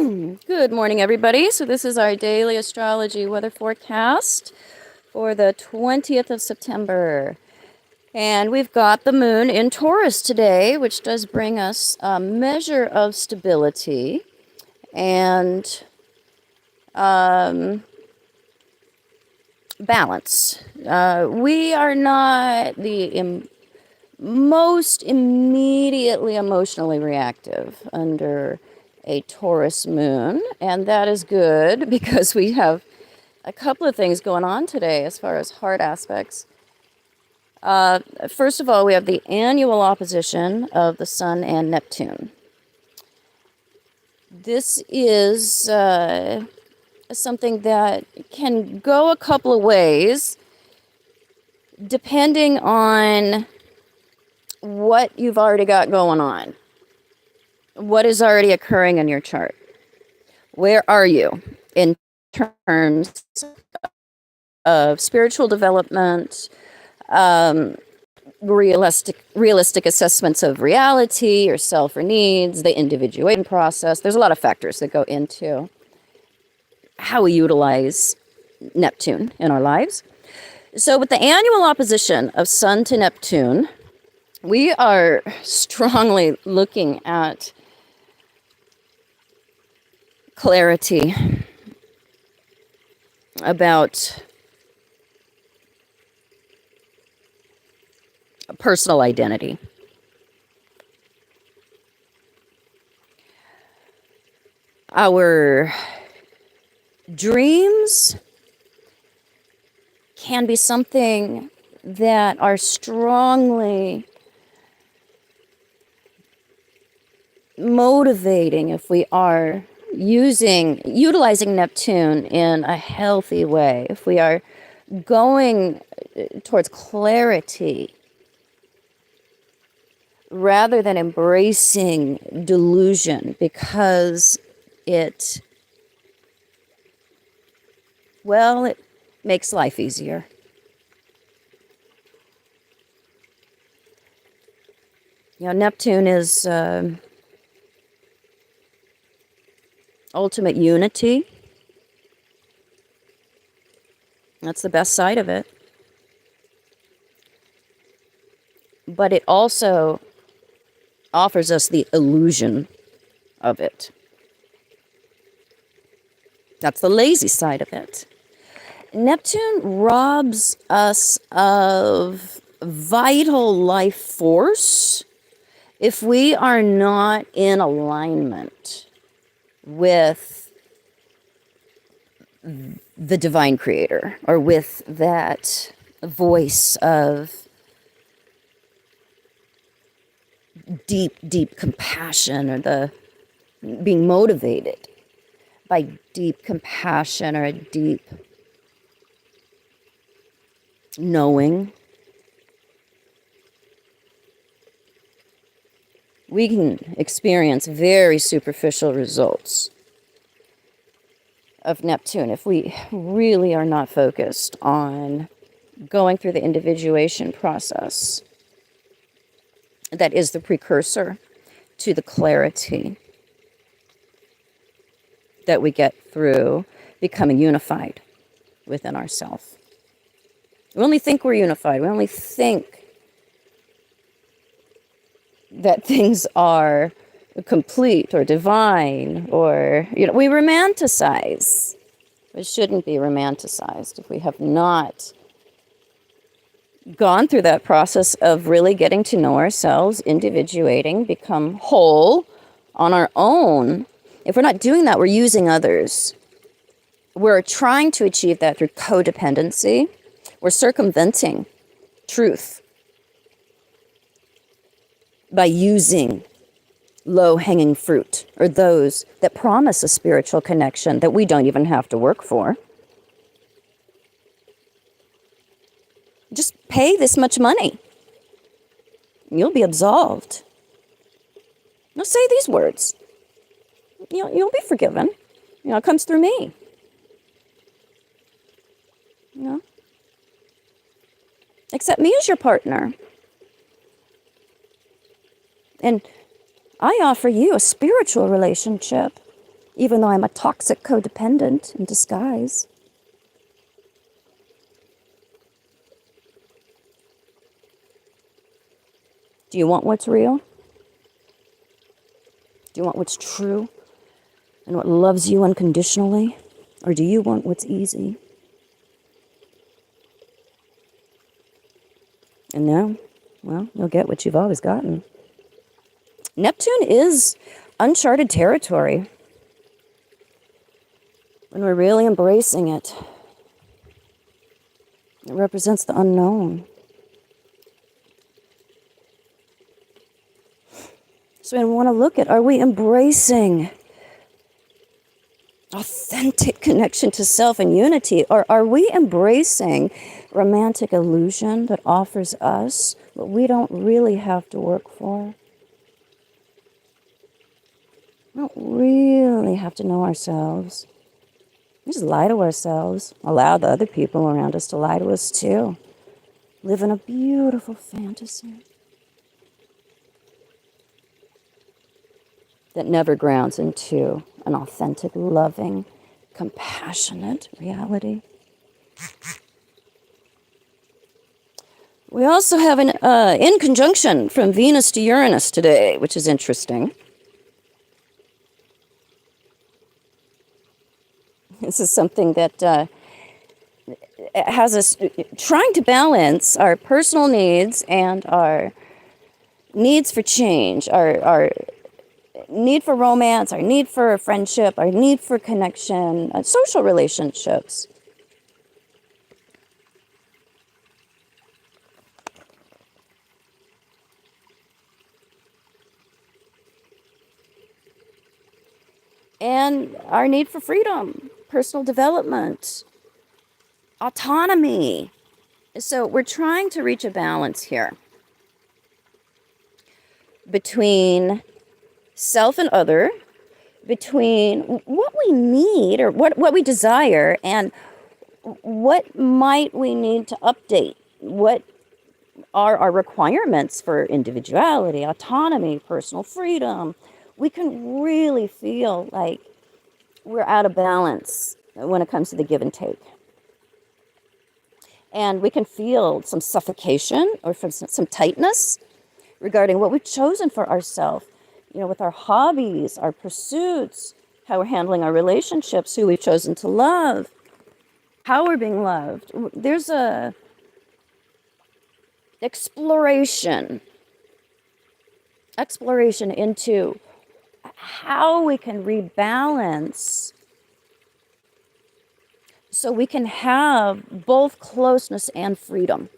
Good morning, everybody. So this is our daily astrology weather forecast for the 20th of September. And we've got the moon in Taurus today, which does bring us a measure of stability and balance. We are not the most immediately emotionally reactive under a Taurus moon, and that is good because we have a couple of things going on today as far as hard aspects. First of all, we have the annual opposition of the Sun and Neptune. This is something that can go a couple of ways depending on what you've already got going on. What is already occurring in your chart? Where are you in terms of spiritual development, realistic assessments of reality, yourself or needs, the individuation process? There's a lot of factors that go into how we utilize Neptune in our lives. So with the annual opposition of Sun to Neptune, we are strongly looking at clarity about personal identity. Our dreams can be something that are strongly motivating if we are utilizing Neptune in a healthy way, if we are going towards clarity rather than embracing delusion, because it makes life easier. Neptune is ultimate unity. That's the best side of it. But it also offers us the illusion of it. That's the lazy side of it. Neptune robs us of vital life force if we are not in alignment with the divine creator, or with that voice of deep compassion, or the being motivated by deep compassion or a deep knowing. We can experience very superficial results of Neptune if we really are not focused on going through the individuation process that is the precursor to the clarity that we get through becoming unified within ourselves. We only think we're unified. We only think that things are complete or divine, or, we romanticize. It shouldn't be romanticized if we have not gone through that process of really getting to know ourselves, individuating, become whole on our own. If we're not doing that, we're using others. We're trying to achieve that through codependency. We're circumventing truth by using low-hanging fruit, or those that promise a spiritual connection that we don't even have to work for. Just pay this much money. You'll be absolved. Now say these words. You'll be forgiven. It comes through me. Accept me as your partner. And I offer you a spiritual relationship even though I'm a toxic codependent in disguise. Do you want what's real? Do you want what's true and what loves you unconditionally? Or do you want what's easy? And now, well, you'll get what you've always gotten. Neptune is uncharted territory. When we're really embracing it, it represents the unknown. So I want to look at, are we embracing authentic connection to self and unity? Or are we embracing romantic illusion that offers us what we don't really have to work for? We don't really have to know ourselves. We just lie to ourselves, allow the other people around us to lie to us too. Live in a beautiful fantasy that never grounds into an authentic, loving, compassionate reality. We also have an in conjunction from Venus to Uranus today, which is interesting. This is something that has us trying to balance our personal needs and our needs for change, our need for romance, our need for friendship, our need for connection, social relationships. And our need for freedom, personal development, autonomy. So we're trying to reach a balance here between self and other, between what we need or what we desire and what might we need to update, what are our requirements for individuality, autonomy, personal freedom. We can really feel like we're out of balance when it comes to the give and take. And we can feel some suffocation or some tightness regarding what we've chosen for ourselves, with our hobbies, our pursuits, how we're handling our relationships, who we've chosen to love, how we're being loved. There's a exploration into how we can rebalance so we can have both closeness and freedom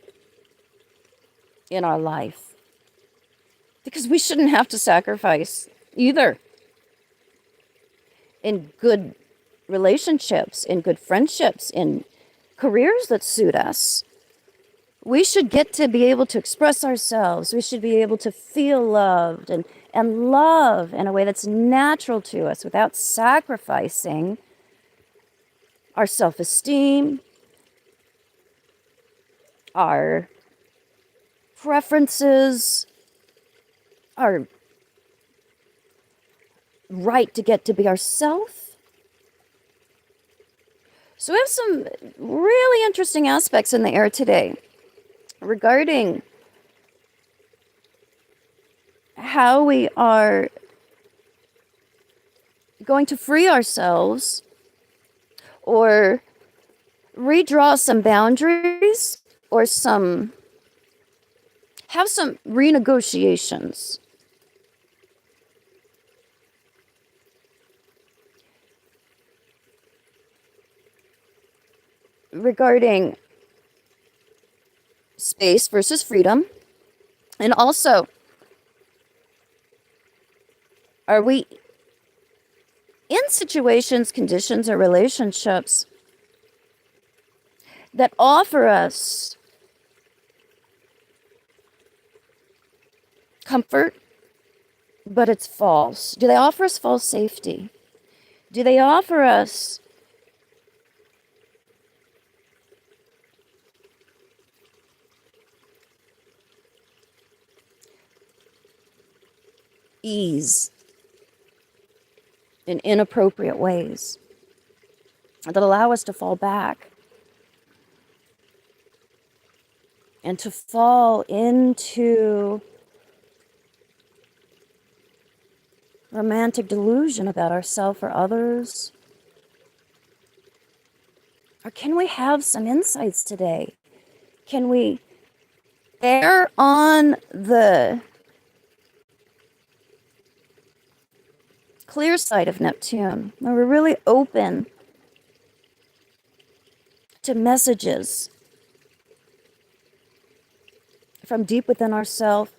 in our life. Because we shouldn't have to sacrifice either in good relationships, in good friendships, in careers that suit us. We should get to be able to express ourselves. We should be able to feel loved and love in a way that's natural to us without sacrificing our self-esteem, our preferences, our right to get to be ourselves. So we have some really interesting aspects in the air today regarding how we are going to free ourselves or redraw some boundaries or have some renegotiations. Regarding space versus freedom. And also, are we in situations, conditions, or relationships that offer us comfort, but it's false? Do they offer us false safety? Do they offer us ease? in inappropriate ways that allow us to fall back and to fall into romantic delusion about ourselves or others? Or can we have some insights today? Can we err on the clear side of Neptune, where we're really open to messages from deep within ourselves,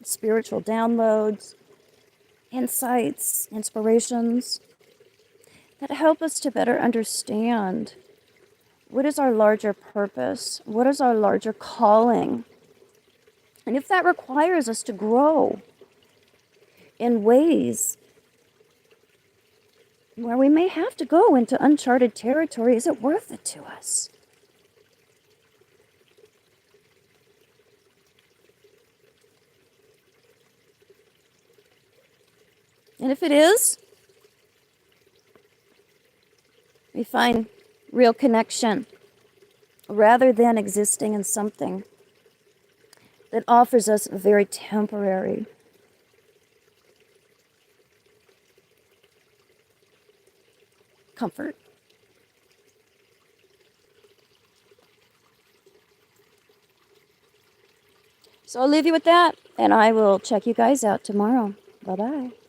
spiritual downloads, insights, inspirations that help us to better understand what is our larger purpose, what is our larger calling, and if that requires us to grow in ways where we may have to go into uncharted territory, is it worth it to us? And if it is, we find real connection rather than existing in something that offers us a very temporary comfort. So I'll leave you with that, and I will check you guys out tomorrow. Bye-bye.